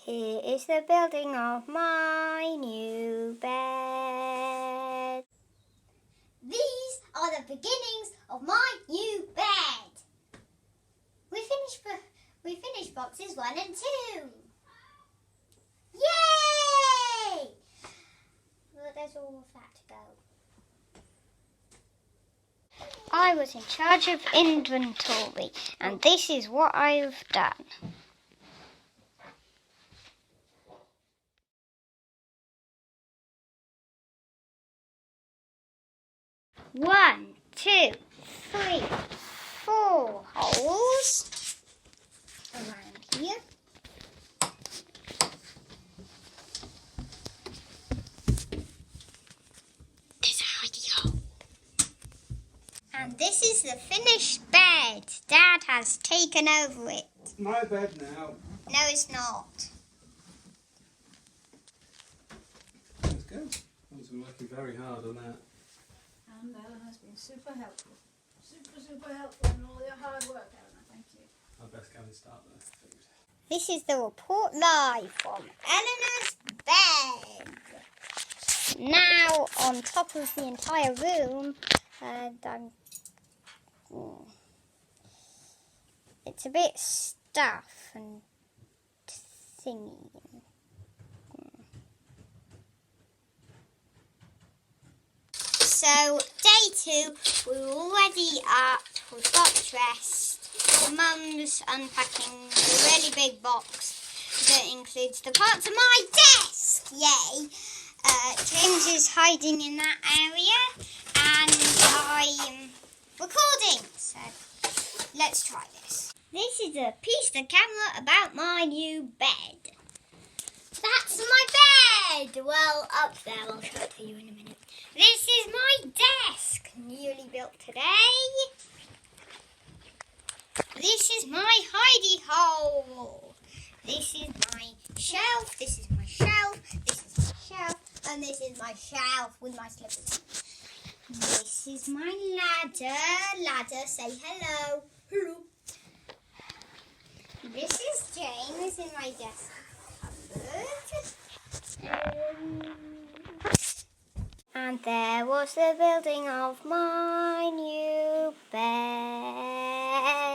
Here is the building of my new bed. These are the beginnings of my new bed. We finished boxes 1 and 2. Yay! Well, there's all of that to go. I was in charge of inventory, and this is what I've done. One, 2, 3, 4 holes around here. There's a hidey hole. And this is the finished bed. Dad has taken over it. It's my bed now. No, it's not. That's good. I've been working very hard on that. And Ellen has been super helpful. Super helpful in all your hard work, Ellen. Thank you. I best go and start the food. This is the report live from Eleanor's bed. Now on top of the entire room, it's a bit stuff and thingy. So day 2, we're already up. We've got dressed. Mum's unpacking the really big box that includes the parts of my desk. Yay! James is hiding in that area, and I'm recording. So let's try this. This is a piece of camera about my new bed. That's my bed! Well, up there. I'll show it to you in a minute. This is my desk, newly built today. This is my hidey hole. This is my shelf. This is my shelf. This is my shelf. And this is my shelf with my slippers. This is my ladder. Ladder, say hello. Hello. This is James in my desk cupboard. And there was the building of my new bed.